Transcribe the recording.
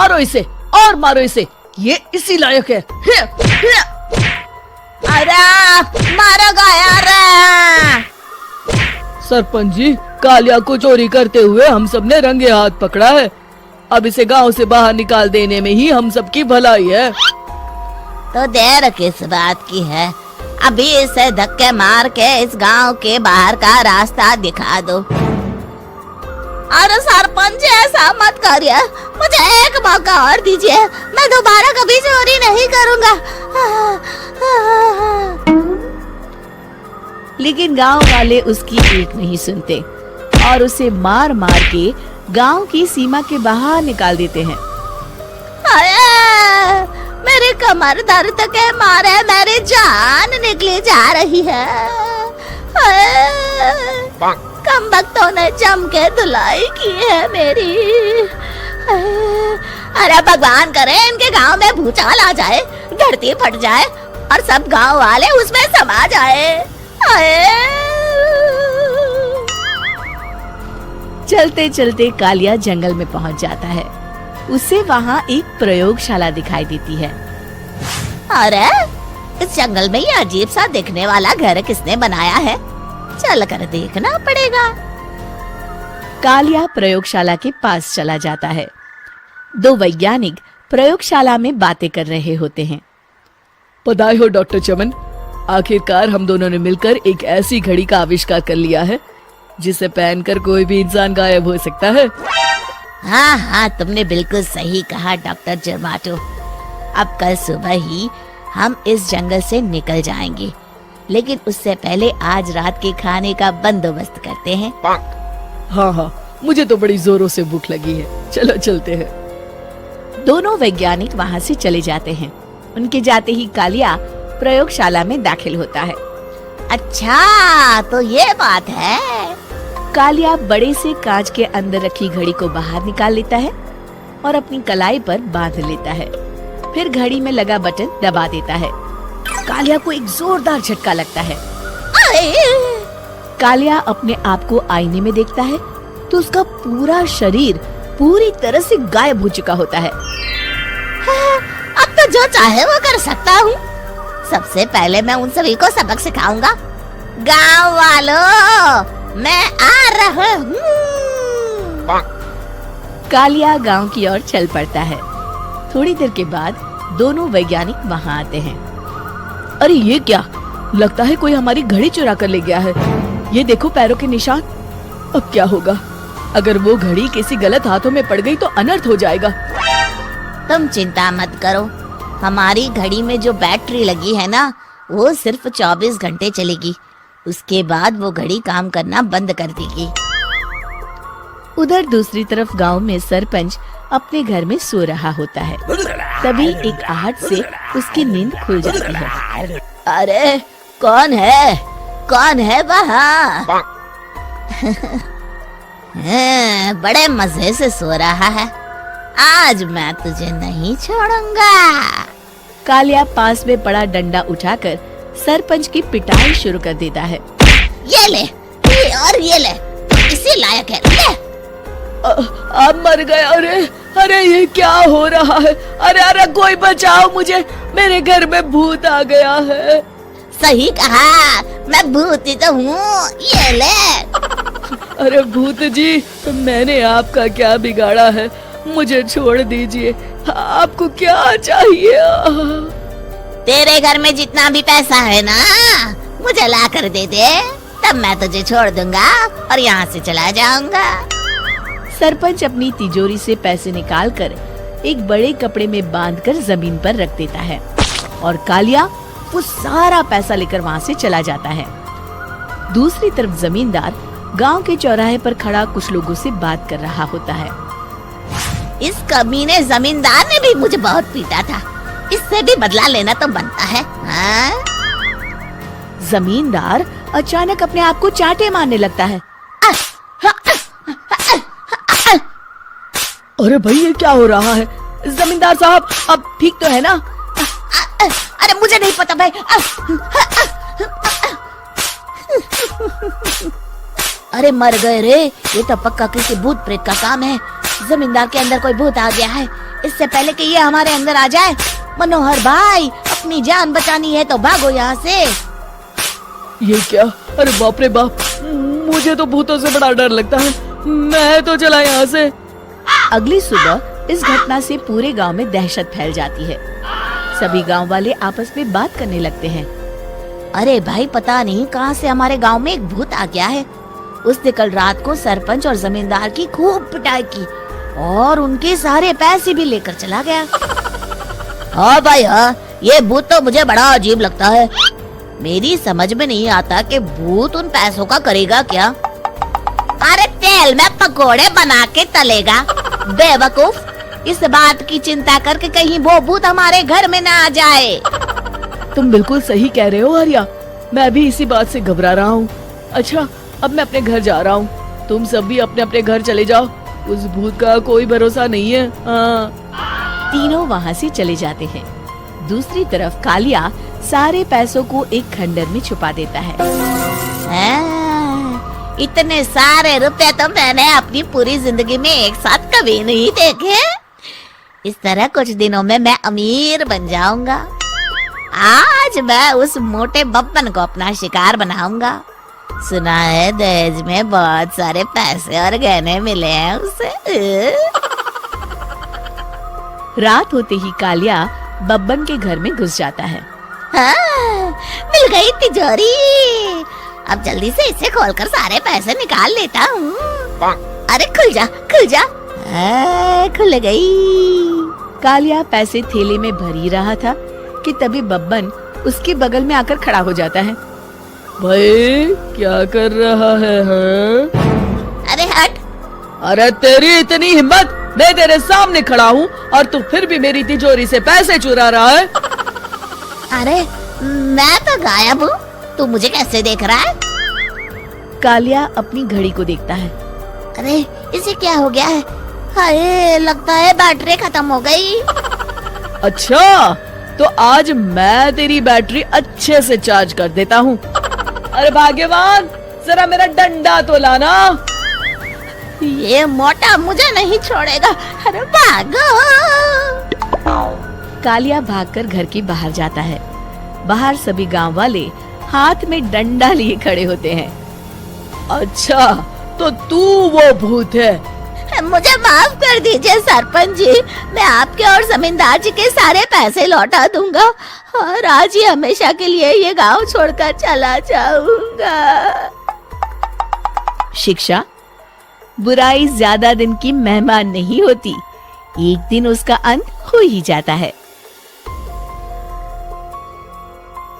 मारो इसे और मारो इसे, ये इसी लायक है। अरे मारो यार। सरपंच जी, कालिया को चोरी करते हुए हम सब ने रंगे हाथ पकड़ा है। अब इसे गांव से बाहर निकाल देने में ही हम सबकी भलाई है। तो देर किस बात की है, अभी इसे धक्के मार के इस गांव के बाहर का रास्ता दिखा दो। अरे सरपंच ऐसा मत करिए, मुझे एक मौका और दीजिए, मैं दोबारा कभी चोरी नहीं करूंगा। लेकिन गांव वाले उसकी एक नहीं सुनते और उसे मार मार के गांव की सीमा के बाहर निकाल देते हैं। मेरी कमर दर्द के मारे मेरी जान निकली जा रही है। कम वक्तों ने जम के धुलाई की है मेरी। अरे भगवान करे इनके गांव में भूचाल आ जाए, धरती फट जाए और सब गांव वाले उसमें समा जाए। चलते चलते कालिया जंगल में पहुंच जाता है। उसे वहाँ एक प्रयोगशाला दिखाई देती है। अरे इस जंगल में ये अजीब सा दिखने वाला घर किसने बनाया है, चल कर देखना पड़ेगा। कालिया प्रयोगशाला के पास चला जाता है। दो वैज्ञानिक प्रयोगशाला में बातें कर रहे होते हैं। बधाई हो डॉक्टर चमन, आखिरकार हम दोनों ने मिलकर एक ऐसी घड़ी का आविष्कार कर लिया है जिसे पहनकर कोई भी इंसान गायब हो सकता है। हाँ, तुमने बिल्कुल सही कहा डॉक्टर जर्माटो। अब कल सुबह ही हम इस जंगल से निकल जाएंगे, लेकिन उससे पहले आज रात के खाने का बंदोबस्त करते हैं। हाँ, मुझे तो बड़ी जोरों से भूख लगी है, चलो चलते हैं। दोनों वैज्ञानिक वहाँ से चले जाते हैं। उनके जाते ही कालिया प्रयोगशाला में दाखिल होता है। अच्छा, तो ये बात है। कालिया बड़े से कांच के अंदर रखी घड़ी को बाहर निकाल लेता है और अपनी कलाई पर बांध लेता है। फिर घड़ी में लगा बटन दबा देता है। कालिया को एक जोरदार झटका लगता है। कालिया अपने आप को आईने में देखता है तो उसका पूरा शरीर पूरी तरह से गायब हो चुका होता है। अब तो जो चाहे वो कर सकता हूँ। सबसे पहले मैं उन सभी को सबक सिखाऊंगा। गांव वालों, मैं आ रहा हूँ। कालिया गांव की ओर चल पड़ता है। थोड़ी देर के बाद दोनों वैज्ञानिक वहाँ आते हैं। अरे ये क्या, लगता है कोई हमारी घड़ी चुरा कर ले गया है। ये देखो पैरों के निशान। अब क्या होगा, अगर वो घड़ी किसी गलत हाथों में पड़ गई तो अनर्थ हो जाएगा। तुम चिंता मत करो, हमारी घड़ी में जो बैटरी लगी है ना, वो सिर्फ 24 घंटे चलेगी। उसके बाद वो घड़ी काम करना बंद कर देगी। उधर दूसरी तरफ गांव में सरपंच अपने घर में सो रहा होता है। तभी एक आहट से उसकी नींद खुल जाती है। अरे कौन है वहाँ? बड़े मजे से सो रहा है, आज मैं तुझे नहीं छोड़ूंगा। कालिया पास में पड़ा डंडा उठाकर सरपंच की पिटाई शुरू कर देता है। ये ले, ये ले, इसी लायक है, ले। आप मर गए। अरे ये क्या हो रहा है? अरे कोई बचाओ मुझे, मेरे घर में भूत आ गया है। सही कहा, मैं भूत ही तो हूँ, ये ले। अरे भूत जी, मैंने आपका क्या बिगाड़ा है, मुझे छोड़ दीजिए। आपको क्या चाहिए? तेरे घर में जितना भी पैसा है ना, मुझे ला कर दे दे, तब मैं तुझे छोड़ दूंगा और यहाँ से चला जाऊंगा। सरपंच अपनी तिजोरी से पैसे निकालकर एक बड़े कपड़े में बांधकर जमीन पर रख देता है और कालिया वो सारा पैसा लेकर वहाँ से चला जाता है। दूसरी तरफ जमींदार गांव के चौराहे पर खड़ा कुछ लोगों से बात कर रहा होता है। इस कमीने जमींदार ने भी मुझे बहुत पीटा था, इससे भी बदला लेना तो बनता है। हाँ? जमींदार अचानक अपने आप को चांटे मारने लगता है। अरे भाई ये क्या हो रहा है? जमींदार साहब अब ठीक तो है ना? अरे मुझे नहीं पता भाई। अरे मर गए रे, ये तो पक्का किसी भूत प्रेत का काम है। जमींदार के अंदर कोई भूत आ गया है। इससे पहले कि ये हमारे अंदर आ जाए, मनोहर भाई अपनी जान बचानी है तो भागो यहाँ से। ये क्या? अरे बाप रे बाप, मुझे तो भूतों से बड़ा डर लगता है, मैं तो चला यहाँ से। अगली सुबह इस घटना से पूरे गांव में दहशत फैल जाती है। सभी गांव वाले आपस में बात करने लगते हैं। अरे भाई, पता नहीं कहाँ से हमारे गांव में एक भूत आ गया है। उसने कल रात को सरपंच और जमींदार की खूब पिटाई की और उनके सारे पैसे भी लेकर चला गया। हाँ भाई हाँ, ये भूत तो मुझे बड़ा अजीब लगता है। मेरी समझ में नहीं आता कि भूत उन पैसों का करेगा क्या। अरे तेल में पकोड़े बना के तलेगा बेवकूफ। इस बात की चिंता करके कहीं वो भूत हमारे घर में ना आ जाए। तुम बिल्कुल सही कह रहे हो आर्या, मैं भी इसी बात से घबरा रहा हूँ। अच्छा, अब मैं अपने घर जा रहा हूँ, तुम सब भी अपने अपने घर चले जाओ, उस भूत का कोई भरोसा नहीं है। तीनों वहाँ से चले जाते हैं। दूसरी तरफ कालिया सारे पैसों को एक खंडर में छुपा देता है। इतने सारे रुपए तो मैंने अपनी पूरी जिंदगी में एक साथ कभी नहीं देखे। इस तरह कुछ दिनों में मैं अमीर बन जाऊंगा। आज मैं उस मोटे बब्बन को अपना शिकार बनाऊंगा। सुना है दहेज में बहुत सारे पैसे और गहने मिले हैं उसे। रात होते ही कालिया बब्बन के घर में घुस जाता है। हाँ, मिल गई तिजोरी। अब जल्दी से इसे खोलकर सारे पैसे निकाल लेता हूँ। अरे खुल जा, खुल जा। खुल गई। कालिया पैसे थैले में भर ही रहा था कि तभी बब्बन उसके बगल में आकर खड़ा हो जाता है। भाई क्या कर रहा है हाँ? अरे हट। अरे तेरी इतनी हिम्मत, मैं तेरे सामने खड़ा हूँ और तू फिर भी मेरी तिजोरी से पैसे चुरा रहा है। अरे मैं तो गायब हूँ, तू मुझे कैसे देख रहा है? कालिया अपनी घड़ी को देखता है। अरे इसे क्या हो गया है? हाय, लगता है बैटरी खत्म हो गई। अच्छा, तो आज मैं तेरी बैटरी अच्छे से चार्ज कर देता हूँ। अरे भाग्यवान, जरा मेरा डंडा तो लाना। ये मोटा मुझे नहीं छोड़ेगा। अरे भागो। कालिया भागकर घर के बाहर जाता है। बाहर सभी गांव वाले हाथ में डंडा लिए खड़े होते हैं। अच्छा, तो तू वो भूत है? मुझे माफ कर दीजिए सरपंच जी, मैं आपके और जमींदार जी के सारे पैसे लौटा दूंगा और आज ही हमेशा के लिए ये गांव छोड़कर चला जाऊंगा। शिक्षा, बुराई ज्यादा दिन की मेहमान नहीं होती, एक दिन उसका अंत हो ही जाता है।